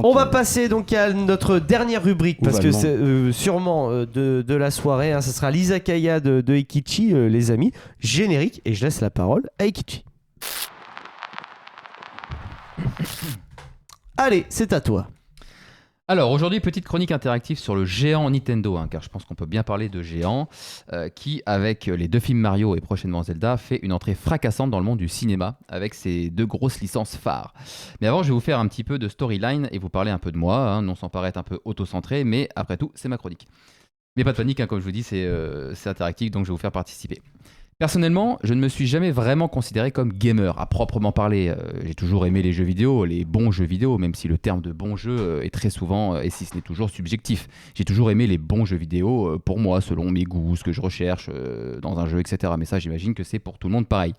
On va passer donc à notre dernière rubrique parce que c'est sûrement de la soirée. Ce sera l'Izakaya de Eikichi, les amis. Générique, et je laisse la parole à Eikichi. Allez, c'est à toi. Alors aujourd'hui, petite chronique interactive sur le géant Nintendo, car je pense qu'on peut bien parler de géant, qui avec les 2 films Mario et prochainement Zelda, fait une entrée fracassante dans le monde du cinéma, avec ses 2 grosses licences phares. Mais avant, je vais vous faire un petit peu de storyline et vous parler un peu de moi, non sans paraître un peu auto-centré, mais après tout, c'est ma chronique. Mais pas de panique, comme je vous dis, c'est interactif, donc je vais vous faire participer. Personnellement, je ne me suis jamais vraiment considéré comme gamer, à proprement parler. J'ai toujours aimé les jeux vidéo, les bons jeux vidéo, même si le terme de bon jeu est très souvent, et si ce n'est toujours, subjectif. J'ai toujours aimé les bons jeux vidéo pour moi, selon mes goûts, ce que je recherche dans un jeu, etc. Mais ça, j'imagine que c'est pour tout le monde pareil.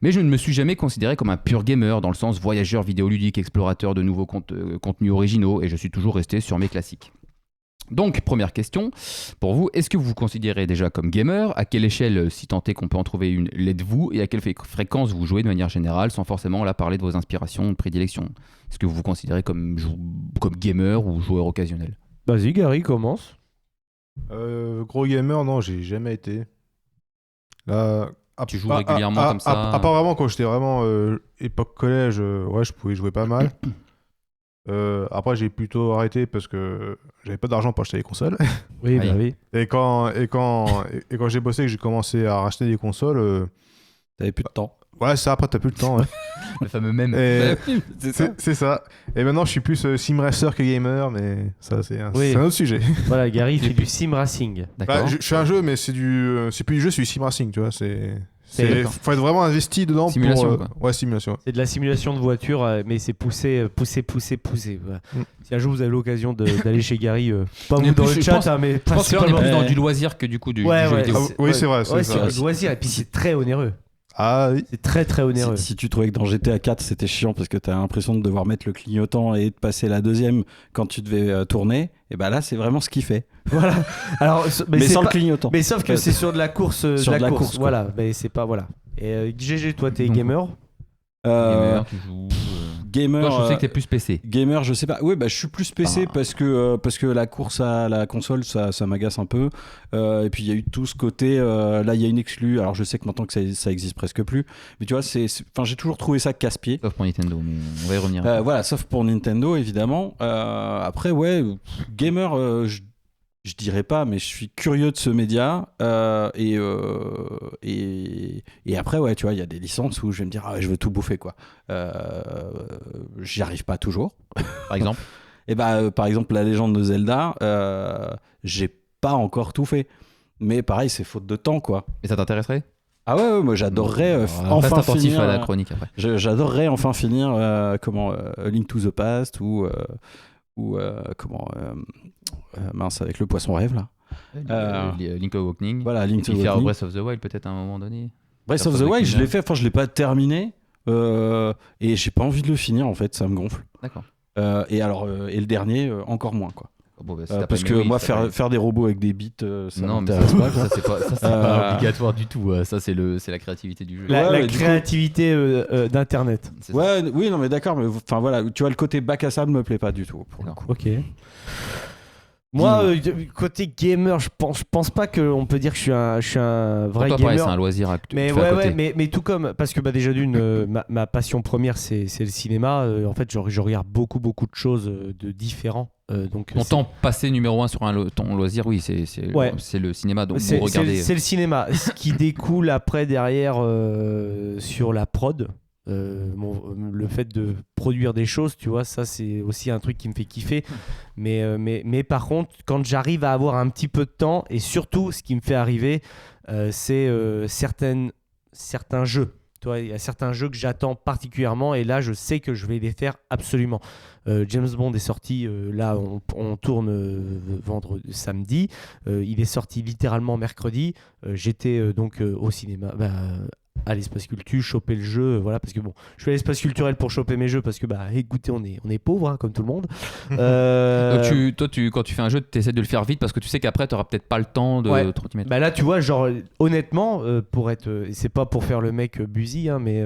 Mais je ne me suis jamais considéré comme un pur gamer, dans le sens voyageur vidéoludique, explorateur de nouveaux contenus originaux, et je suis toujours resté sur mes classiques. Donc, première question, pour vous, est-ce que vous vous considérez déjà comme gamer ? À quelle échelle, si tant est qu'on peut en trouver une, l'êtes-vous ? Et à quelle fréquence vous jouez de manière générale, sans forcément là parler de vos inspirations, de prédilections ? Est-ce que vous vous considérez comme gamer ou joueur occasionnel ? Vas-y, Gary, commence. Gros gamer, non, j'ai jamais été. Là, tu joues régulièrement comme ça ? À part vraiment quand j'étais vraiment époque collège, ouais, je pouvais jouer pas mal. Après, j'ai plutôt arrêté parce que j'avais pas d'argent pour acheter les consoles. Oui, bah oui. Et quand j'ai bossé et que j'ai commencé à racheter des consoles, t'avais plus de temps. Ouais, ça, après, t'as plus le temps. Ouais. Le fameux mème. C'est ça. Et maintenant, je suis plus sim racer que gamer, mais ça, c'est un autre sujet. Voilà, Gary fait du sim racing. Bah, je suis un jeu, mais c'est plus du jeu, c'est du sim racing, tu vois. Faut être vraiment investi dedans. Simulation, quoi. Ouais, simulation. C'est de la simulation de voiture, mais c'est poussé. Voilà. Si un jour vous avez l'occasion d'aller chez Gary, pas vous dans le chat, mais je pense que là, on est plus dans du loisir que du coup du jeu vidéo. Oui, c'est vrai. C'est du loisir, et puis c'est très onéreux. Ah oui. C'est très très onéreux. Si tu trouvais que dans GTA 4 c'était chiant parce que t'as l'impression de devoir mettre le clignotant et de passer la deuxième quand tu devais tourner, et bah là c'est vraiment ce qu'il fait. Voilà. Alors, mais sans le clignotant. Mais sauf que c'est sur de la course. Sur de la course. Voilà. Mais c'est pas voilà. Et GG, toi t'es gamer. Gamer, tu joues. Gamer. Toi, je sais que t'es plus PC. Gamer, je sais pas. Oui, bah je suis plus PC parce que la course à la console, ça m'agace un peu. Et puis il y a eu tout ce côté. Là, il y a une exclue. Alors je sais que maintenant que ça existe presque plus. Mais tu vois, j'ai toujours trouvé ça casse-pied. Sauf pour Nintendo, mais on va y revenir. Voilà, sauf pour Nintendo évidemment. Après, ouais, gamer. Je dirais pas, mais je suis curieux de ce média. Et après, ouais, tu vois, il y a des licences où je vais me dire, je veux tout bouffer, quoi. J'y arrive pas toujours. Par exemple Et par exemple, la légende de Zelda, j'ai pas encore tout fait. Mais pareil, c'est faute de temps, quoi. Et ça t'intéresserait ? Ah ouais, moi j'adorerais enfin finir. À la chronique après. J'adorerais enfin finir Link to the Past ou mince, avec le poisson rêve là. Link Awakening. Voilà, Link to Awakening. Faire Breath of the Wild peut-être à un moment donné. Breath of the Wild, je l'ai fait, enfin je l'ai pas terminé et j'ai pas envie de le finir en fait, ça me gonfle. D'accord. Et le dernier encore moins quoi. Bon, bah, parce que moi faire des robots avec des bits ça m'intéresse pas. Ça c'est pas obligatoire du tout. Ça c'est la créativité du jeu. La créativité d'internet. Ouais, oui, non mais d'accord, mais enfin voilà, tu vois le côté bac à sable me plaît pas du tout pour le coup. OK. Moi, côté gamer, je pense pas qu'on peut dire que je suis un vrai toi, gamer. pareil, c'est un loisir mais mais tout comme parce que déjà d'une ma passion première c'est le cinéma. En fait, je regarde beaucoup de choses de différents. Donc ton temps passé numéro 1 sur ton loisir, oui, c'est le cinéma. Donc vous regardez. C'est le cinéma. Ce qui découle après derrière sur la prod. Le fait de produire des choses, tu vois, ça c'est aussi un truc qui me fait kiffer. Mais par contre, quand j'arrive à avoir un petit peu de temps, et surtout ce qui me fait arriver, c'est certains jeux. Tu vois, il y a certains jeux que j'attends particulièrement, et là je sais que je vais les faire absolument. James Bond est sorti, là on tourne samedi, il est sorti littéralement mercredi. J'étais donc au cinéma. À l'espace culture, choper le jeu, voilà, parce que bon, je suis à l'espace culturel pour choper mes jeux parce que écoutez, on est pauvre hein, comme tout le monde. Donc toi, quand tu fais un jeu, tu essaies de le faire vite parce que tu sais qu'après tu n'auras peut-être pas le temps de trop t'y mettre. Là, tu vois, genre honnêtement, c'est pas pour faire le mec busy, hein, mais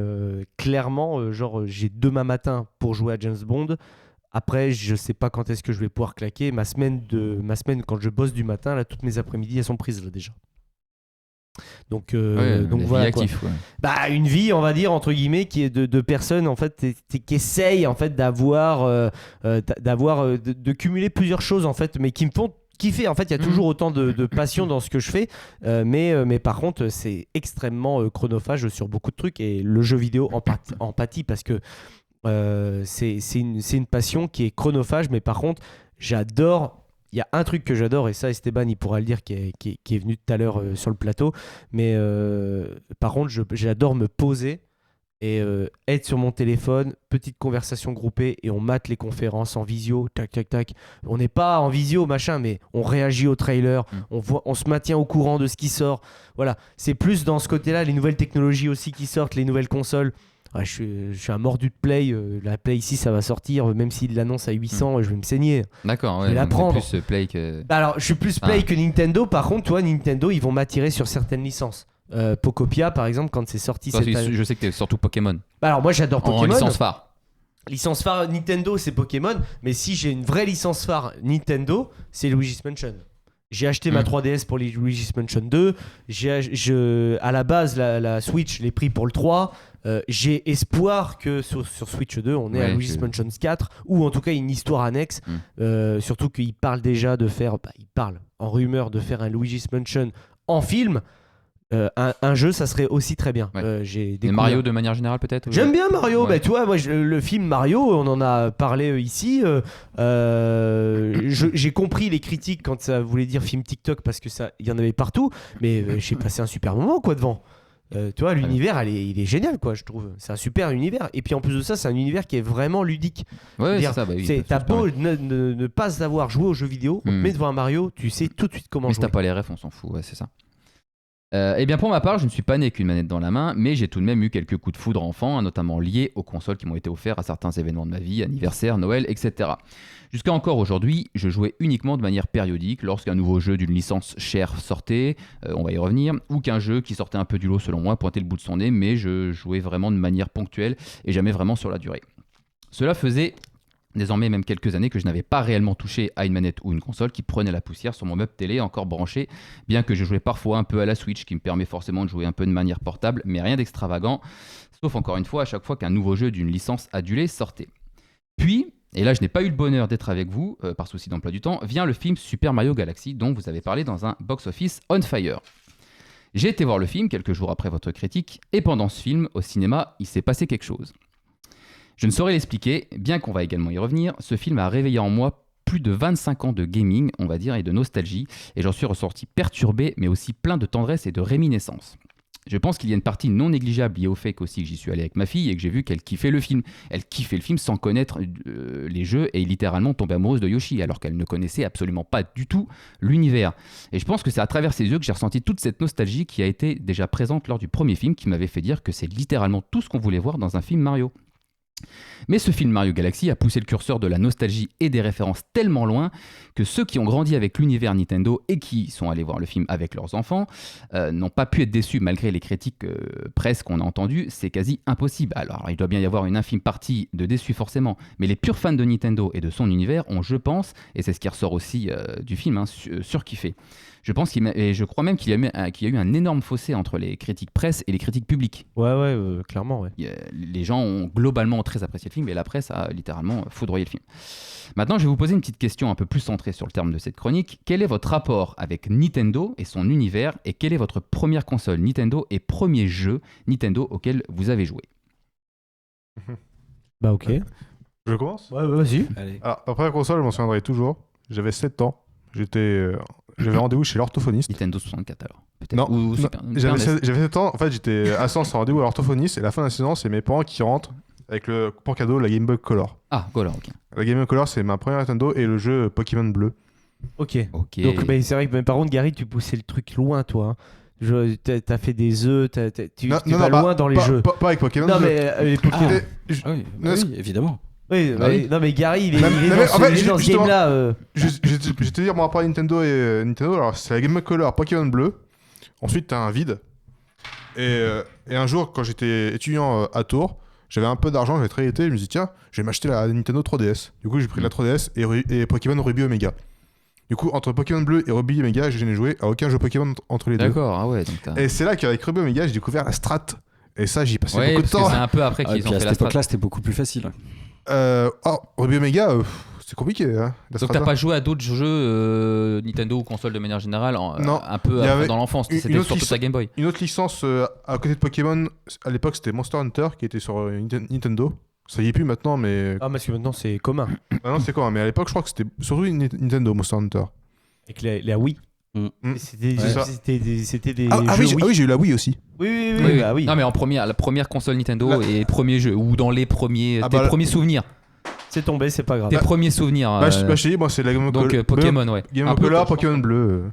clairement, genre j'ai demain matin pour jouer à James Bond. Après, je sais pas quand est-ce que je vais pouvoir claquer. Ma semaine, quand je bosse du matin, là, toutes mes après-midi, elles sont prises là déjà. Donc voilà quoi. Actif, ouais. Bah, une vie, on va dire entre guillemets, qui est de personnes en fait qui essayent en fait de cumuler plusieurs choses en fait, mais qui me font kiffer. En fait, il y a toujours autant de passion dans ce que je fais, mais par contre, c'est extrêmement chronophage sur beaucoup de trucs et le jeu vidéo en pâtit parce que c'est une passion qui est chronophage, mais par contre, j'adore. Il y a un truc que j'adore, et ça, Esteban, il pourra le dire, qui est venu tout à l'heure sur le plateau. Mais par contre, j'adore me poser et être sur mon téléphone, petite conversation groupée, et on mate les conférences en visio, tac, tac, tac. On n'est pas en visio, machin, mais on réagit au trailer, on se maintient au courant de ce qui sort. Voilà, c'est plus dans ce côté-là, les nouvelles technologies aussi qui sortent, les nouvelles consoles. Ouais, je suis un mordu de Play. La Play ici, ça va sortir, même s'il l'annonce à 800, je vais me saigner. D'accord, ouais. Je vais la prendre. Plus Play que... Alors, je suis plus Play que Nintendo. Par contre, toi, Nintendo, ils vont m'attirer sur certaines licences. Pocopia, par exemple, quand c'est sorti Toi, je sais que t'es surtout Pokémon. Alors, moi, j'adore Pokémon. En licence phare. Licence phare Nintendo, c'est Pokémon. Mais si j'ai une vraie licence phare Nintendo, c'est Luigi's Mansion. J'ai acheté ma 3DS pour les Luigi's Mansion 2. À la base, la Switch, je l'ai pris pour le 3. J'ai espoir que sur Switch 2, on ait à Luigi's Mansion 4, ou en tout cas une histoire annexe. Surtout qu'il parle déjà de faire, il parle en rumeur de faire un Luigi's Mansion en film. Un jeu, ça serait aussi très bien. Et Mario de manière générale peut-être. J'aime bien Mario. Bah, tu vois, moi, le film Mario, on en a parlé ici. J'ai compris les critiques quand ça voulait dire film TikTok parce que il y en avait partout. Mais j'ai passé un super moment quoi devant. Tu vois, l'univers, il est génial, quoi, je trouve. C'est un super univers. Et puis en plus de ça, c'est un univers qui est vraiment ludique. Ouais, c'est ça. Bah oui, t'as beau ne pas savoir jouer aux jeux vidéo, mais devant un Mario, tu sais tout de suite comment jouer. Mais si t'as pas les refs, on s'en fout. Ouais, c'est ça. Eh bien pour ma part, je ne suis pas né avec une manette dans la main, mais j'ai tout de même eu quelques coups de foudre enfant, notamment liés aux consoles qui m'ont été offerts à certains événements de ma vie, anniversaire, Noël, etc. Jusqu'à encore aujourd'hui, je jouais uniquement de manière périodique lorsqu'un nouveau jeu d'une licence chère sortait, on va y revenir, ou qu'un jeu qui sortait un peu du lot selon moi pointait le bout de son nez, mais je jouais vraiment de manière ponctuelle et jamais vraiment sur la durée. Cela faisait désormais même quelques années que je n'avais pas réellement touché à une manette ou une console qui prenait la poussière sur mon meuble télé encore branché, bien que je jouais parfois un peu à la Switch qui me permet forcément de jouer un peu de manière portable, mais rien d'extravagant, sauf encore une fois à chaque fois qu'un nouveau jeu d'une licence adulée sortait. Puis, et là je n'ai pas eu le bonheur d'être avec vous, par souci d'emploi du temps, vient le film Super Mario Galaxy dont vous avez parlé dans un box-office on fire. J'ai été voir le film quelques jours après votre critique, et pendant ce film, au cinéma, il s'est passé quelque chose. Je ne saurais l'expliquer, bien qu'on va également y revenir, ce film a réveillé en moi plus de 25 ans de gaming, on va dire, et de nostalgie, et j'en suis ressorti perturbé, mais aussi plein de tendresse et de réminiscence. Je pense qu'il y a une partie non négligeable liée au fait qu'aussi que j'y suis allé avec ma fille et que j'ai vu qu'elle kiffait le film. Elle kiffait le film sans connaître les jeux et littéralement tombée amoureuse de Yoshi, alors qu'elle ne connaissait absolument pas du tout l'univers. Et je pense que c'est à travers ses yeux que j'ai ressenti toute cette nostalgie qui a été déjà présente lors du premier film, qui m'avait fait dire que c'est littéralement tout ce qu'on voulait voir dans un film Mario. Mais ce film Mario Galaxy a poussé le curseur de la nostalgie et des références tellement loin que ceux qui ont grandi avec l'univers Nintendo et qui sont allés voir le film avec leurs enfants n'ont pas pu être déçus malgré les critiques presse qu'on a entendues. C'est quasi impossible. Alors il doit bien y avoir une infime partie de déçus forcément, mais les purs fans de Nintendo et de son univers ont, je pense, et c'est ce qui ressort aussi du film, surkiffé. Je crois même qu'il y a eu un énorme fossé entre les critiques presse et les critiques publiques. Ouais, clairement, ouais. Les gens ont globalement très apprécié le film et la presse a littéralement foudroyé le film. Maintenant, je vais vous poser une petite question un peu plus centrée sur le terme de cette chronique. Quel est votre rapport avec Nintendo et son univers, et quelle est votre première console Nintendo et premier jeu Nintendo auquel vous avez joué? Bah ok. Je commence? Ouais, vas-y. Allez. Alors, ma première console, je m'en souviendrai toujours. J'avais 7 ans. J'avais rendez-vous chez l'orthophoniste. Nintendo 64 alors peut-être. Non, ou Super, j'avais 7 ans. En fait, j'étais à séance en rendez-vous à l'orthophoniste et à la fin de la séance, c'est mes parents qui rentrent avec pour cadeau la Game Boy Color. Ah, Color, ok. La Game Boy Color, c'est ma première Nintendo et le jeu Pokémon bleu. Ok. Donc, c'est vrai que par contre, Gary, tu poussais le truc loin, toi. T'as fait des œufs, tu vas loin dans les jeux. Pas avec Pokémon. Non, mais les Pokémon. Oui, évidemment. Oui, non mais Gary, il est dans ce game-là. Je vais te dire mon rapport à Nintendo et Nintendo. Alors c'est la Game Boy Color Pokémon bleu. Ensuite t'as un vide. Et un jour quand j'étais étudiant à Tours, j'avais un peu d'argent, j'avais très été, je me suis dit tiens, je vais m'acheter la Nintendo 3DS. Du coup, j'ai pris la 3DS et Pokémon Ruby Omega. Du coup, entre Pokémon Bleu et Ruby Omega, je n'ai joué à aucun jeu Pokémon entre les deux. D'accord, ah ouais. Donc Et c'est là qu'avec Ruby Omega, j'ai découvert la strat. Et ça, j'y passais ouais, beaucoup de parce que temps. c'est un peu après Ah, et qu'ils puis ont à fait cette la strat. époque-là, c'était beaucoup plus facile. Ruby Omega, c'est compliqué. Hein, la Donc strat. t'as pas joué à d'autres jeux Nintendo ou console de manière générale Non. un peu Il y avait dans l'enfance, une c'était autre surtout ta Game Boy. Une autre licence à côté de Pokémon, à l'époque, c'était Monster Hunter qui était sur Nintendo. Ça y est plus maintenant, mais. Ah, parce que maintenant c'est commun. Maintenant, c'est quoi? Mais à l'époque, je crois que c'était surtout Nintendo, Monster Hunter. Avec la Wii. Mm. C'était C'est ça. c'était des Ah jeux oui, Wii. j'ai eu la Wii aussi. Oui, Oui. bah oui. Non mais la première console Nintendo et premier jeu, ou dans les premiers, Ah tes bah là- premiers souvenirs. C'est tombé, c'est pas grave. Tes premiers souvenirs. Bah, je t'ai dit, moi, c'est la Game donc Boy Pokémon, ouais. Game Un Boy peu, Color, je pense. Pokémon Bleu.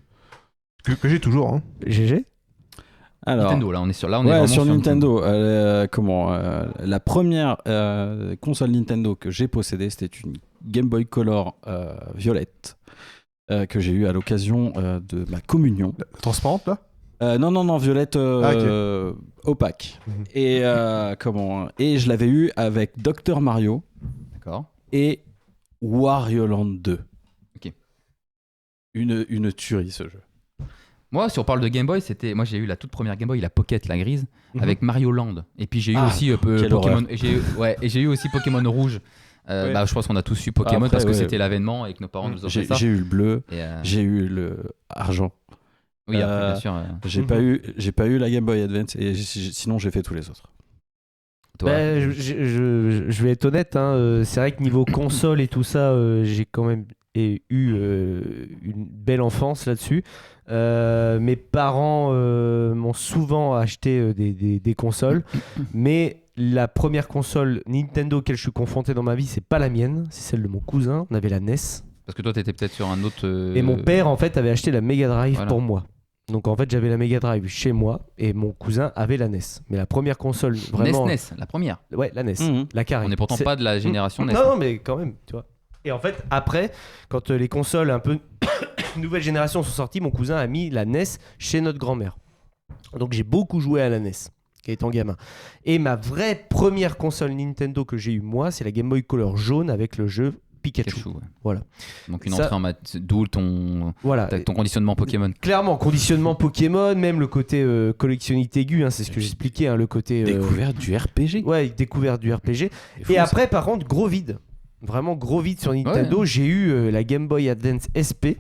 Que j'ai toujours. Hein. GG. Alors, Nintendo, là, on est sur, là, on est ouais, vraiment sur Nintendo, la première console Nintendo que j'ai possédée, c'était une Game Boy Color violette que j'ai eue à l'occasion de ma communion. Transparente, là Non, violette Ok. opaque. Mhm. Et je l'avais eu avec Dr Mario D'accord. et Wario Land 2. Ok. Une tuerie, ce jeu. Moi, si on parle de Game Boy, moi j'ai eu la toute première Game Boy, la Pocket, la grise, Mhm. avec Mario Land. Et puis j'ai eu Ah, aussi quelle Pokémon. horreur. Et j'ai eu aussi Pokémon Rouge. Ouais. Bah, je pense qu'on a tous eu Pokémon Après, parce que ouais. c'était l'avènement et que nos parents nous offraient ça. J'ai eu le bleu, Et, j'ai eu le argent. oui, après, bien sûr. J'ai pas eu la Game Boy Advance et sinon j'ai fait tous les autres. Toi, Bah, je vais être honnête, hein, c'est vrai que niveau console et tout ça, j'ai quand même eu une belle enfance là-dessus. Mes parents m'ont souvent acheté des consoles, mais la première console Nintendo auquel je suis confronté dans ma vie, c'est pas la mienne, c'est celle de mon cousin. On avait la NES. parce que toi, t'étais peut-être sur un autre. Et mon père, en fait, avait acheté la Mega Drive Voilà. pour moi. Donc, en fait, j'avais la Mega Drive chez moi et mon cousin avait la NES. Mais la première console, vraiment. NES, la première. Ouais, la NES. Mhm. La carrée. On n'est pourtant C'est- pas de la génération NES. Non, mais quand même, tu vois. Et en fait, après, quand les consoles un peu nouvelle génération sont sorties, mon cousin a mis la NES chez notre grand-mère. Donc, j'ai beaucoup joué à la NES, étant gamin. Et ma vraie première console Nintendo que j'ai eue, moi, c'est la Game Boy Color jaune avec le jeu Pikachu. Pikachu, ouais. Voilà. Donc une Ça- entrée en maths, d'où ton Voilà. conditionnement Pokémon. Clairement, conditionnement Pokémon, même le côté collectionnite aiguë, hein, c'est ce que j'expliquais, hein, le côté. Découverte du RPG. Ouais, découverte du RPG. C'est fou, Et ça. après, par contre, gros vide. Vraiment gros vide sur Nintendo. Ouais. J'ai eu la Game Boy Advance SP,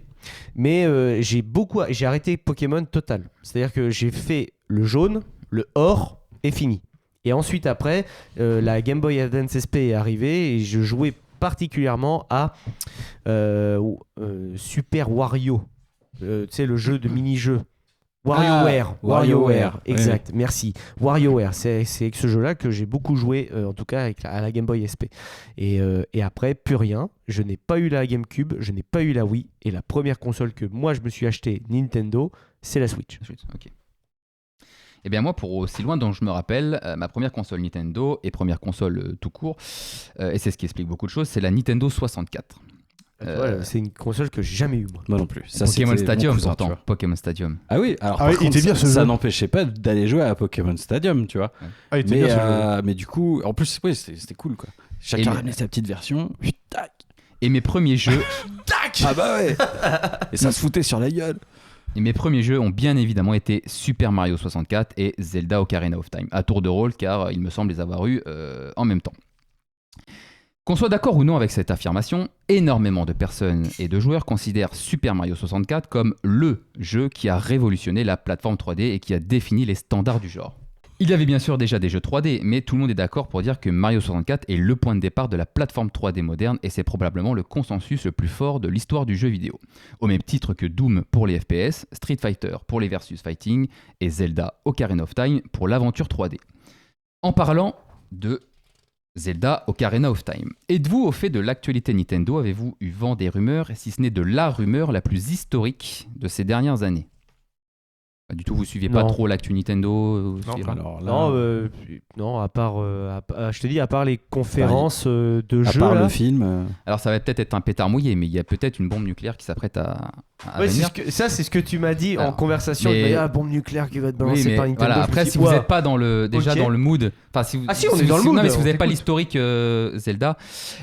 mais j'ai arrêté Pokémon total. C'est-à-dire que j'ai fait le jaune, le or et fini. Et ensuite, après, la Game Boy Advance SP est arrivée et je jouais particulièrement à Super Wario. Tu sais, le jeu de mini-jeu. WarioWare, WarioWare, exact, merci. WarioWare, c'est avec ce jeu-là que j'ai beaucoup joué, en tout cas à la Game Boy SP. Et après, plus rien. Je n'ai pas eu la GameCube, je n'ai pas eu la Wii. Et la première console que moi je me suis acheté Nintendo, c'est la Switch. Ok. Eh bien moi, pour aussi loin dont je me rappelle, ma première console Nintendo et première console tout court, et c'est ce qui explique beaucoup de choses, c'est la Nintendo 64. Voilà, c'est une console que j'ai jamais eue, moi. Moi non plus. Ça, Pokémon c'était mon Stadium, cousin, pourtant. tu vois. Pokémon Stadium. Ah oui, alors Ah par oui, il contre, était bien, ce ça jeu. n'empêchait pas d'aller jouer à Pokémon Stadium, tu vois. Ah, il était bien ce jeu. Mais du coup, en plus, ouais, c'était cool quoi. Chacun mais- amenait sa petite version. Tac. Et mes premiers jeux, Ah bah ouais. Et ça se foutait sur la gueule. ont bien évidemment été Super Mario 64 et Zelda Ocarina of Time, à tour de rôle car il me semble les avoir eus en même temps. Qu'on soit d'accord ou non avec cette affirmation, énormément de personnes et de joueurs considèrent Super Mario 64 comme le jeu qui a révolutionné la plateforme 3D et qui a défini les standards du genre. Il y avait bien sûr déjà des jeux 3D, mais tout le monde est d'accord pour dire que Mario 64 est le point de départ de la plateforme 3D moderne et c'est probablement le consensus le plus fort de l'histoire du jeu vidéo. Au même titre que Doom pour les FPS, Street Fighter pour les versus fighting et Zelda Ocarina of Time pour l'aventure 3D. En parlant de Zelda Ocarina of Time, êtes-vous au fait de l'actualité Nintendo? Avez-vous eu vent des rumeurs, si ce n'est de la rumeur la plus historique de ces dernières années? Pas du tout, vous suivez pas Non. trop l'actu Nintendo Non, suivez- Alors là, Non, à part, je te dis, à part les conférences de à jeux part là. le film, Alors ça va peut-être être un pétard mouillé, mais il y a peut-être une bombe nucléaire qui s'apprête à Ouais, venir. ça, c'est ce que tu m'as dit en Alors, conversation. mais- Il y a bombe nucléaire qui va te balancer Oui, mais par Nintendo. voilà, Je me après, suis si dit, vous ouah. n'êtes pas dans le, déjà Ok. dans le mood, enfin, si vous, Ah si, on est dans le non, mood, mais si vous on n'avez pas t'écoute. l'historique Zelda,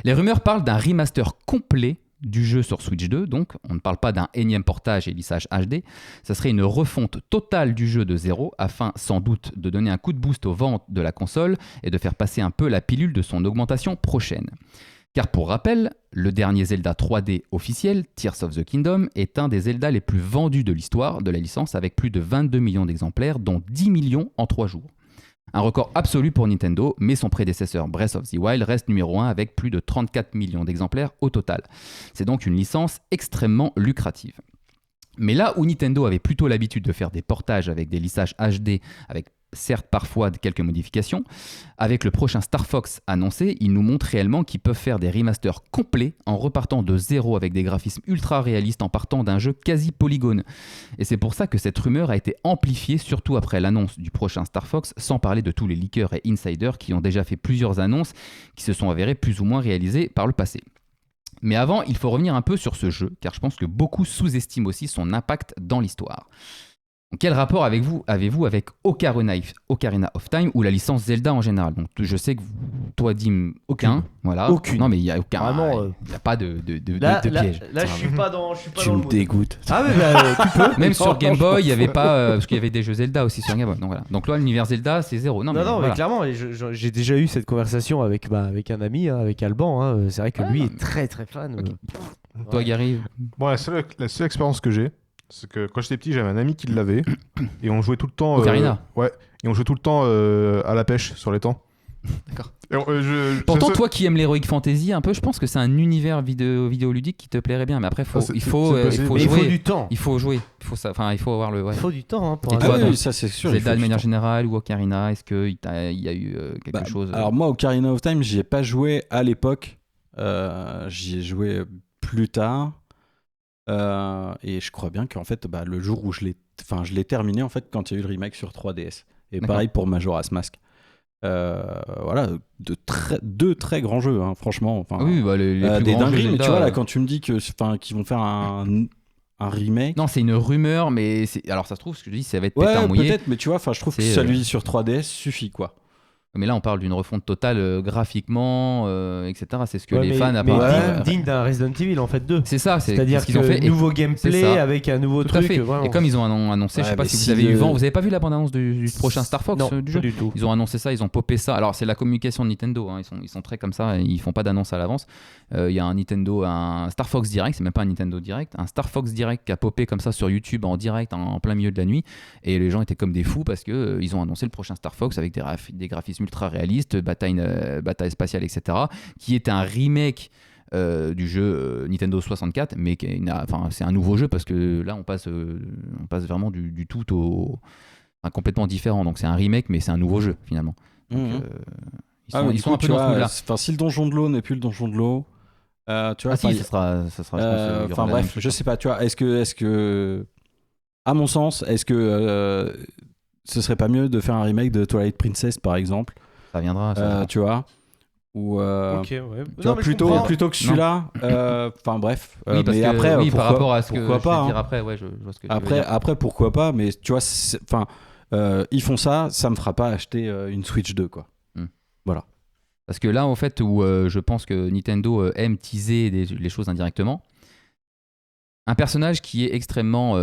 les rumeurs parlent d'un remaster complet du jeu sur Switch 2, donc on ne parle pas d'un énième portage et lissage HD, ça serait une refonte totale du jeu de zéro, afin sans doute de donner un coup de boost aux ventes de la console et de faire passer un peu la pilule de son augmentation prochaine. Car pour rappel, le dernier Zelda 3D officiel, Tears of the Kingdom, est un des Zelda les plus vendus de l'histoire de la licence avec plus de 22 millions d'exemplaires, dont 10 millions en 3 jours. Un record absolu pour Nintendo, mais son prédécesseur Breath of the Wild reste numéro 1 avec plus de 34 millions d'exemplaires au total. C'est donc une licence extrêmement lucrative. Mais là où Nintendo avait plutôt l'habitude de faire des portages avec des lissages HD, avec certes parfois quelques modifications, avec le prochain Star Fox annoncé, ils nous montrent réellement qu'ils peuvent faire des remasters complets en repartant de zéro avec des graphismes ultra réalistes en partant d'un jeu quasi polygone. Et c'est pour ça que cette rumeur a été amplifiée surtout après l'annonce du prochain Star Fox, sans parler de tous les leakers et insiders qui ont déjà fait plusieurs annonces qui se sont avérées plus ou moins réalisées par le passé. Mais avant, il faut revenir un peu sur ce jeu, car je pense que beaucoup sous-estiment aussi son impact dans l'histoire. Donc, quel rapport avez-vous avec Ocarina of Time ou la licence Zelda en général? Donc, je sais que toi, Dim, aucun. Voilà. Aucune. Non, mais il n'y a aucun. Vraiment, Il n'y a pas de Là, piège. là, je suis pas dans tu le me mood. dégoûtes. Ah mais bah, tu peux. Même sur Game Franchement, Boy, il n'y avait pas. Parce qu'il y avait des jeux Zelda aussi sur Game Boy. Donc, voilà. Donc là, l'univers Zelda, c'est zéro. Non, Non, mais, non, mais voilà. clairement, j'ai déjà eu cette conversation avec un ami, hein, avec Alban. Hein. C'est vrai que lui non, est très très fan. Ok. Toi, Gary. Bon, la seule expérience que j'ai, c'est que quand j'étais petit, j'avais un ami qui l'avait et on jouait tout le temps. Ocarina. Ouais, et on jouait tout le temps à la pêche sur les temps. D'accord. Et Pourtant, c'est- toi qui aimes l'heroic fantasy un peu, je pense que c'est un univers vidéoludique qui te plairait bien. Mais après, Ah, c'est- il faut c'est possible. jouer. Mais il faut du temps. Il faut jouer. Il faut avoir le. Ouais. Il faut du temps hein, pour Et un toi, Ah donc, oui, ça c'est sûr. il Zelda faut de du manière temps. générale ou Ocarina, est-ce qu'il y a eu quelque Bah, chose Alors moi, Ocarina of Time, j'y ai pas joué à l'époque. J'y ai joué plus tard. Et je crois bien qu'en fait, le jour où je l'ai terminé en fait quand il y a eu le remake sur 3DS. Et D'accord. pareil pour Majora's Mask. Voilà, deux très grands jeux, hein, franchement. Enfin, Ah oui, bah, les plus des grands jeux dingueries, mais Zelda, tu vois là, quand tu me dis qu'ils vont faire un remake. Non, c'est une rumeur, mais alors ça se trouve, ce que je dis, ça va être Ouais, pétard mouillé. peut-être, mais tu vois, je trouve que C'est, celui sur 3DS suffit quoi. Mais là, on parle d'une refonte totale graphiquement, etc. C'est ce que Ouais, les mais- fans mais apparemment. digne d'un Resident Evil en fait 2. C'est ça, C'est-à-dire ce qu'ils ont que fait. Et- nouveau c'est gameplay ça. avec un nouveau Tout à truc. fait. Vraiment. Et comme ils ont annoncé, je sais Ouais, pas mais si vous si avez eu le- vent, vous avez pas vu la bande-annonce du prochain Star Fox Non, du pas jeu? du tout. Ils ont annoncé ça, ils ont popé ça. Alors c'est la communication de Nintendo, hein. Ils sont très comme ça, ils font pas d'annonce à l'avance. Il y a un Star Fox Direct, c'est même pas un Nintendo Direct, un Star Fox Direct qui a popé comme ça sur YouTube en direct en plein milieu de la nuit, et les gens étaient comme des fous parce que ils ont annoncé le prochain Star Fox avec des graphismes ultra réalistes, bataille spatiale, etc., qui est un remake du jeu Nintendo 64, mais c'est un nouveau jeu parce que là on passe vraiment du tout au complètement différent. Donc c'est un remake, mais c'est un nouveau jeu finalement. Donc, ils sont un peu dans ce mood-là. Si le donjon de l'eau n'est plus le donjon de l'eau, tu vois. Ah si, ça sera. Je pense, il y aura Enfin la bref, même chose. je sais pas, tu vois. Est-ce que, à mon sens, est-ce que ce serait pas mieux de faire un remake de Twilight Princess par exemple, Ça viendra. ça viendra. tu vois, ou Ok, ouais. tu vois, plutôt que celui-là. Enfin bref. Oui, parce mais que, après, oui, pourquoi, par rapport à ce que pourquoi je pas, vais dire hein. après, ouais, je vois ce que tu veux dire. Après, pourquoi pas, mais tu vois, enfin, ils font ça, ça me fera pas acheter une Switch 2 quoi. Parce que là, en fait, où je pense que Nintendo aime teaser les choses indirectement, un personnage qui est extrêmement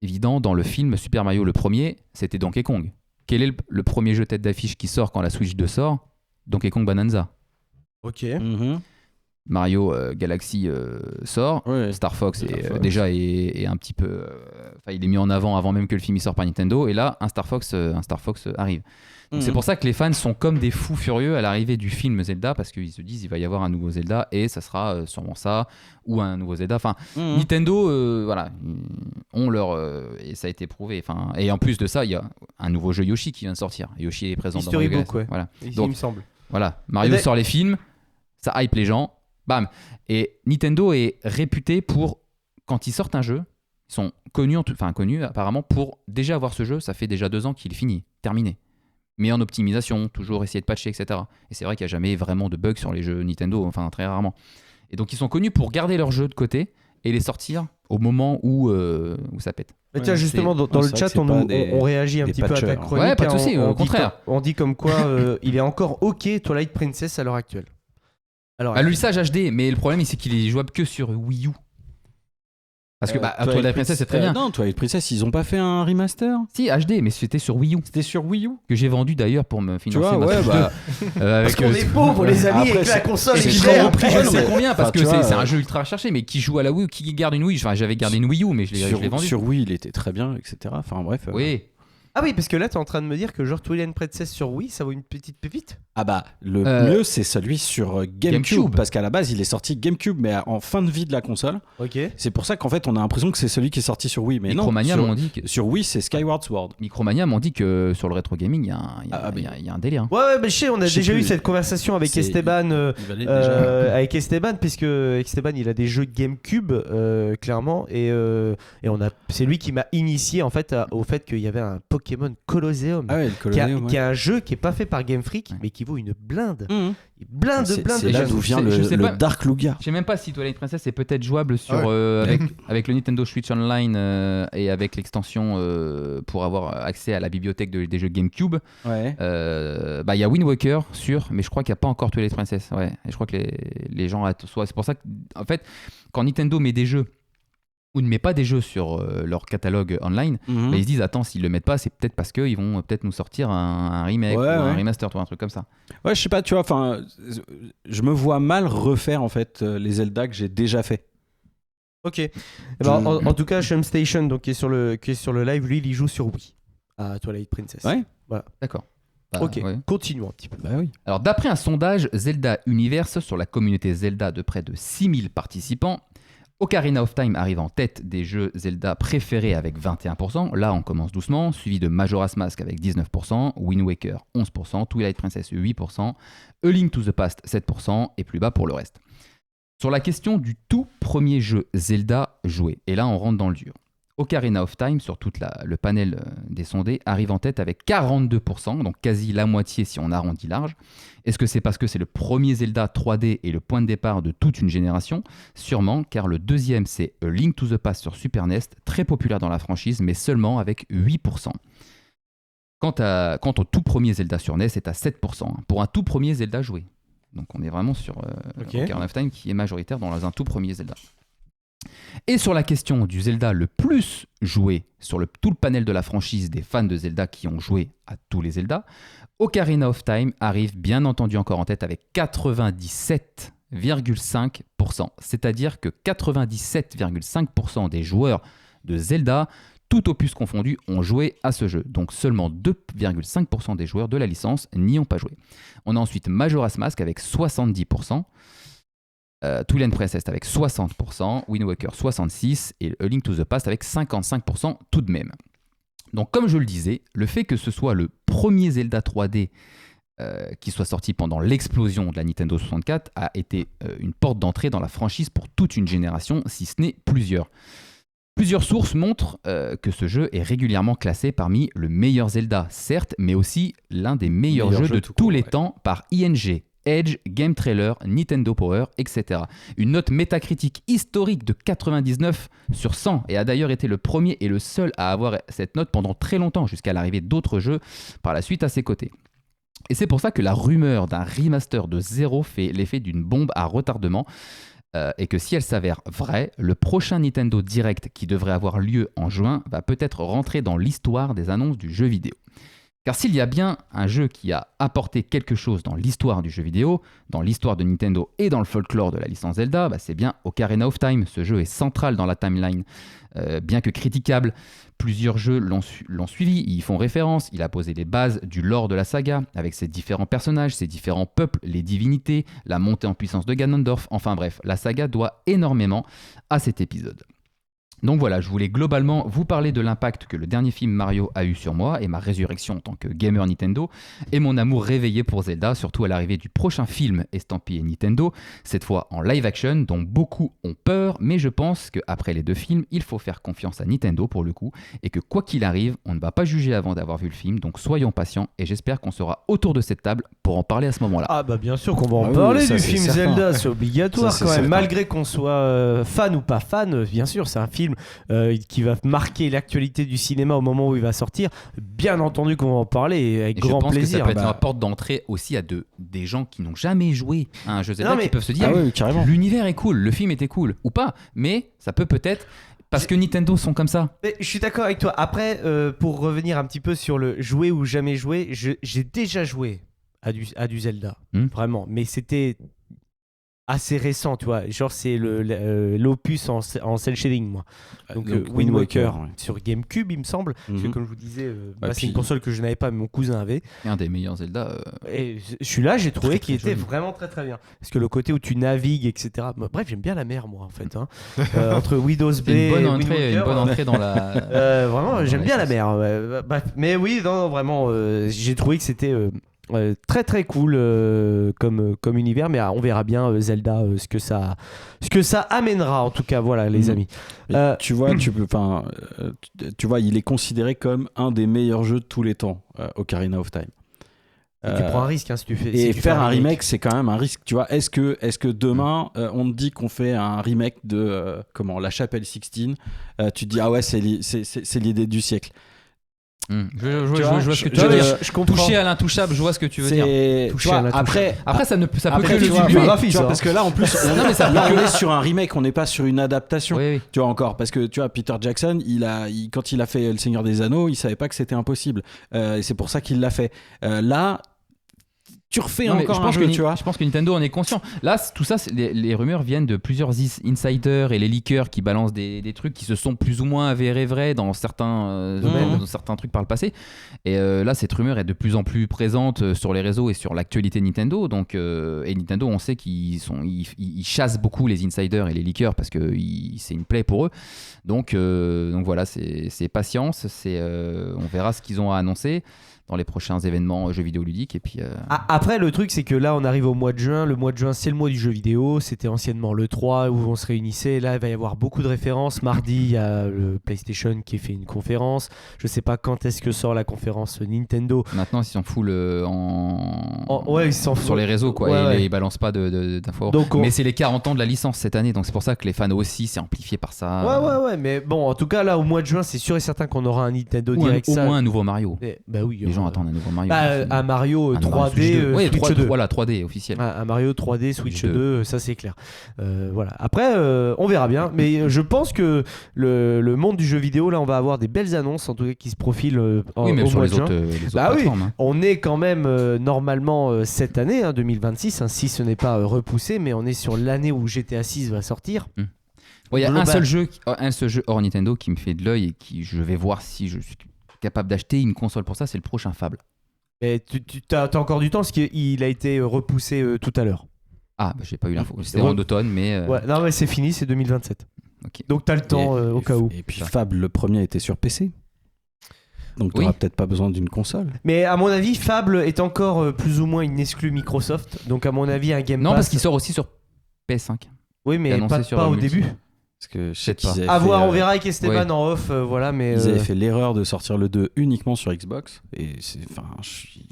évident dans le film Super Mario le premier, c'était Donkey Kong. Quel est le premier jeu tête d'affiche qui sort quand la Switch 2 sort? Donkey Kong Bonanza. Ok. Mario Galaxy sort. Ouais. Star Fox Star est, Fox. déjà est un petit peu... il est mis en avant même que le film il sort par Nintendo. Et là, un Star Fox arrive. Donc, c'est pour ça que les fans sont comme des fous furieux à l'arrivée du film Zelda, parce qu'ils se disent il va y avoir un nouveau Zelda et ça sera sûrement ça, ou un nouveau Zelda. Enfin, Nintendo, voilà, ont leur... et ça a été prouvé. Enfin, et en plus de ça, il y a un nouveau jeu Yoshi qui vient de sortir. Yoshi est présent dans Mario Storybook, Galaxy. ouais. Voilà. Ici, Donc, il me semble. Voilà, Mario sort les films, ça hype les gens, bam. Et Nintendo est réputé pour, quand ils sortent un jeu, ils sont connu apparemment pour déjà avoir ce jeu. Ça fait déjà 2 ans qu'il est fini, terminé. Mais en optimisation, toujours essayer de patcher, etc. Et c'est vrai qu'il n'y a jamais vraiment de bugs sur les jeux Nintendo, enfin très rarement. Et donc ils sont connus pour garder leurs jeux de côté et les sortir au moment où ça pète. Mais tiens, justement, dans c'est le vrai que chat, c'est on pas on réagit un des petit peu à ta patchers. chronique. Ouais, pas de hein, souci, au contraire. On dit comme quoi il est encore OK Twilight Princess à l'heure actuelle. Alors, L'usage HD, mais le problème c'est qu'il est jouable que sur Wii U. Parce que Twilight Princess c'est très bien. Non, Twilight Princess, ils ont pas fait un remaster. Si, HD, mais c'était sur Wii U. C'était sur Wii U. Que j'ai vendu d'ailleurs pour me Tu financer vois, ma ouais, Switch bah. 2. Avec parce qu'on est pauvres, les amis, Après, et que la console c'est est très chère. repris, je ne sais combien, parce Enfin, que tu vois, c'est un jeu ultra recherché, mais qui joue à la Wii ou qui garde une Wii. Enfin, j'avais gardé une Wii U, mais je l'ai vendu. Sur Wii, il était très bien, etc. Enfin bref. Oui. Ah oui, parce que là, t'es en train de me dire que genre Twilight Princess sur Wii, ça vaut une petite pépite. Ah bah, le mieux, c'est celui sur GameCube. GameCube. Parce qu'à la base, il est sorti GameCube, mais en fin de vie de la console. Ok. C'est pour ça qu'en fait, on a l'impression que c'est celui qui est sorti sur Wii. Mais Micromania non, m'ont dit que sur Wii, c'est Skyward Sword. Micromania m'ont dit que sur le rétro gaming, il y a un délire. Ouais, mais je sais, on a Je sais déjà eu plus. cette conversation avec C'est- Esteban. Il valait déjà. Avec Esteban, puisque Esteban il a des jeux de GameCube clairement, et c'est lui qui m'a initié en fait au fait qu'il y avait un Pokémon Colosseum, Ah ouais, le Colosseum, qui est un jeu qui est pas fait par Game Freak, Ouais. mais qui vaut une blinde. Mhm. Blinde. C'est là d'où vient je sais le pas. Dark Lugia. Je sais même pas si Twilight Princess est peut-être jouable sur, Ah avec le Nintendo Switch Online et avec l'extension pour avoir accès à la bibliothèque des jeux GameCube. Ouais. Il y a Wind Waker mais je crois qu'il n'y a pas encore Twilight Princess. Ouais. Et je crois que les gens c'est pour ça que en fait quand Nintendo met des jeux ou ne met pas des jeux sur leur catalogue online, Mhm. ils se disent attends, s'ils le mettent pas, c'est peut-être parce qu'ils vont peut-être nous sortir un remake Ouais, ou un ouais. remaster, un truc comme ça. Ouais, je sais pas, tu vois, enfin, je me vois mal refaire en fait les Zelda que j'ai déjà fait. Ok. Eh ben, en tout cas, Shum Station, donc qui est sur le live, lui, il y joue sur Wii à Twilight Princess. Ouais. D'accord. Ok. Ouais. Continuons un petit peu. Bah oui. Alors, d'après un sondage Zelda Universe sur la communauté Zelda de près de 6000 participants, Ocarina of Time arrive en tête des jeux Zelda préférés avec 21%. Là, on commence doucement, suivi de Majora's Mask avec 19%, Wind Waker 11%, Twilight Princess 8%, A Link to the Past 7% et plus bas pour le reste. Sur la question du tout premier jeu Zelda joué, et là on rentre dans le dur. Ocarina of Time, sur tout le panel des sondés, arrive en tête avec 42%, donc quasi la moitié si on arrondit large. Est-ce que c'est parce que c'est le premier Zelda 3D et le point de départ de toute une génération ? Sûrement, car le deuxième c'est A Link to the Past sur Super NES, très populaire dans la franchise, mais seulement avec 8%. Quant au tout premier Zelda sur NES, c'est à 7%, pour un tout premier Zelda joué. Donc on est vraiment sur Ocarina of Time qui est majoritaire dans un tout premier Zelda. Et sur la question du Zelda le plus joué sur tout le panel de la franchise des fans de Zelda qui ont joué à tous les Zelda, Ocarina of Time arrive bien entendu encore en tête avec 97,5%. C'est-à-dire que 97,5% des joueurs de Zelda, tout opus confondu, ont joué à ce jeu. Donc seulement 2,5% des joueurs de la licence n'y ont pas joué. On a ensuite Majora's Mask avec 70%. Twilight Princess avec 60%, Wind Waker 66% et A Link to the Past avec 55% tout de même. Donc comme je le disais, le fait que ce soit le premier Zelda 3D qui soit sorti pendant l'explosion de la Nintendo 64 a été une porte d'entrée dans la franchise pour toute une génération, si ce n'est plusieurs. Plusieurs sources montrent que ce jeu est régulièrement classé parmi le meilleur Zelda, certes, mais aussi l'un des meilleurs jeux de tous les temps par ING, Edge, Game Trailer, Nintendo Power, etc. Une note métacritique historique de 99 sur 100 et a d'ailleurs été le premier et le seul à avoir cette note pendant très longtemps, jusqu'à l'arrivée d'autres jeux par la suite à ses côtés. Et c'est pour ça que la rumeur d'un remaster de Zero fait l'effet d'une bombe à retardement et que si elle s'avère vraie, le prochain Nintendo Direct qui devrait avoir lieu en juin va peut-être rentrer dans l'histoire des annonces du jeu vidéo. Car s'il y a bien un jeu qui a apporté quelque chose dans l'histoire du jeu vidéo, dans l'histoire de Nintendo et dans le folklore de la licence Zelda, c'est bien Ocarina of Time. Ce jeu est central dans la timeline. Bien que critiquable, plusieurs jeux l'ont suivi, y font référence, il a posé les bases du lore de la saga, avec ses différents personnages, ses différents peuples, les divinités, la montée en puissance de Ganondorf, enfin bref, la saga doit énormément à cet épisode. Donc voilà, je voulais globalement vous parler de l'impact que le dernier film Mario a eu sur moi et ma résurrection en tant que gamer Nintendo et mon amour réveillé pour Zelda, surtout à l'arrivée du prochain film estampillé Nintendo, cette fois en live action dont beaucoup ont peur, mais je pense qu'après les 2 films, il faut faire confiance à Nintendo pour le coup et que quoi qu'il arrive, on ne va pas juger avant d'avoir vu le film, donc soyons patients et j'espère qu'on sera autour de cette table pour en parler à ce moment-là. Ah bah bien sûr qu'on va en Ah oui, parler ça, du c'est film certain. Zelda, c'est obligatoire Ça, c'est quand même. certain. Malgré qu'on soit fan ou pas fan, bien sûr, c'est un film qui va marquer l'actualité du cinéma au moment où il va sortir. Bien entendu qu'on va en parler et avec Et je grand pense plaisir. que ça peut être Bah, une porte d'entrée aussi à des gens qui n'ont jamais joué à un jeu Zelda Non, mais- qui peuvent se dire Ah oui, carrément. l'univers est cool, le film était cool ou pas, mais ça peut peut-être parce que Nintendo sont comme ça. mais je suis d'accord avec toi. Après, pour revenir un petit peu sur le jouer ou jamais jouer, j'ai déjà joué à du Zelda, vraiment. Mais c'était assez récent, tu vois. Genre, c'est l'opus en cel shading, moi. Donc, Wind Waker ouais. sur GameCube, il me semble. Parce que, Mhm. comme je vous disais, Ah, c'est puis- une console que je n'avais pas, mais mon cousin avait. Un des meilleurs Zelda. Et celui-là, j'ai trouvé Très, qu'il très était joli. vraiment très très bien. Parce que le côté où tu navigues, etc. Bref, j'aime bien la mer, moi, en fait. Hein. Entre Widow's C'est Bay une bonne et Wind entrée, Waker, une bonne entrée dans la. vraiment, j'aime la bien la licence. mer. Ouais. Bref, mais oui, non, vraiment, j'ai trouvé que c'était très très cool comme univers. Mais on verra bien Zelda, ce que ça amènera, en tout cas. Voilà, les Mhm. amis. Mais tu vois, tu vois, il est considéré comme un des meilleurs jeux de tous les temps, Ocarina of Time. Tu prends un risque hein, si tu fais. Et si tu fais faire un remake, c'est quand même un risque. Tu vois, est-ce que demain, on te dit qu'on fait un remake de La Chapelle Sixtine, tu te dis ah ouais, c'est l'idée du siècle. Je Tu vois vois, ce que tu Non, veux mais dire. je comprends. Toucher à l'intouchable, je vois ce que tu veux dire. C'est Toucher tu vois, à l'intouchable. Après, ça peut après, que tu le vois, diluer. graphisme, tu vois, hein. parce que là en plus Non, mais ça là, peut on que- est sur un remake, on n'est pas sur une adaptation. Oui, oui. Tu vois encore, parce que tu vois, Peter Jackson, quand il a fait Le Seigneur des Anneaux, il savait pas que c'était impossible. Et c'est pour ça qu'il l'a fait. Là, tu refais Non, mais encore un jeu, tu vois. je pense que Nintendo en est conscient. Là, tout ça, les rumeurs viennent de plusieurs insiders et les leakers qui balancent des trucs qui se sont plus ou moins avérés vrais dans certains domaines, dans certains trucs par le passé. Et là, cette rumeur est de plus en plus présente sur les réseaux et sur l'actualité Nintendo. Donc, et Nintendo, on sait qu'ils chassent beaucoup les insiders et les leakers parce que c'est une plaie pour eux. Donc voilà, c'est patience. On verra ce qu'ils ont à annoncer dans les prochains événements jeux vidéo ludiques et puis Après, le truc, c'est que là, on arrive au mois de juin. Le mois de juin, c'est le mois du jeu vidéo. C'était anciennement le 3 où on se réunissait. Là, il va y avoir beaucoup de références. Mardi, il y a le PlayStation qui fait une conférence. Je sais pas quand est-ce que sort la conférence Nintendo. maintenant ils s'en foutent Ouais, ils s'en sur foutent. les réseaux quoi. Ouais, Et ouais. ils balancent pas d'infos. Donc, Mais c'est les 40 ans de la licence cette année, donc c'est pour ça que les fans aussi c'est amplifié par ça. Ouais, mais bon, en tout cas, là, au mois de juin, c'est sûr et certain qu'on aura un Nintendo Ou Direct. au ça. moins un nouveau Mario. Bah oui. Les gens attendent un nouveau Mario. Un Mario Un nouveau 3D, Switch 2. Ouais, Switch 3D, 2. voilà 3D officiel. Un Mario 3D Switch Switch 2, ça c'est clair. Voilà. Après, on verra bien. Mais je pense que le monde du jeu vidéo, là, on va avoir des belles annonces, en tout cas, qui se profilent Oui, même au sur mois les de juin. autres Bah oui. plateformes. Hein. On est quand même normalement cette année, 2026, si ce n'est pas repoussé, mais on est sur l'année où GTA 6 va sortir. Il y a un Global. seul jeu hors Nintendo qui me fait de l'œil et qui je vais voir si je suis capable d'acheter une console pour ça, c'est le prochain Fable. Et tu as encore du temps parce qu'il a été repoussé tout à l'heure. Ah, bah, j'ai pas eu l'info. C'était Ouais. en automne, mais. Ouais, non, mais c'est fini, c'est 2027. Ok. Donc t'as le temps au cas où. Et puis Fable, le premier était sur PC. Donc tu Oui. n'auras peut-être pas besoin d'une console. Mais à mon avis, Fable est encore plus ou moins une exclue Microsoft. Donc à mon avis, un Game Non, Pass. parce qu'il sort aussi sur PS5. Oui, Il est mais annoncé pas, sur pas au multi. début. Parce que je sais Peut-être pas. qu'ils avaient À fait, voir, on verra avec Esteban ouais. en off. Voilà, mais. Ils avaient fait l'erreur de sortir le 2 uniquement sur Xbox. Et c'est. Enfin, je suis.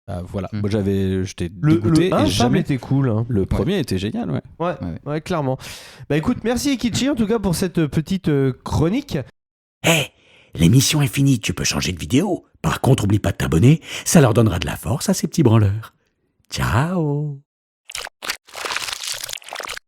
Ah, voilà. Moi, j'étais dégoûté. Le 1 et jamais. était cool. Hein. Le premier était génial, ouais. Ouais, clairement. Bah écoute, merci Ekichi en tout cas pour cette petite chronique. Hé, l'émission est finie, tu peux changer de vidéo. Par contre, oublie pas de t'abonner, ça leur donnera de la force à ces petits branleurs. Ciao!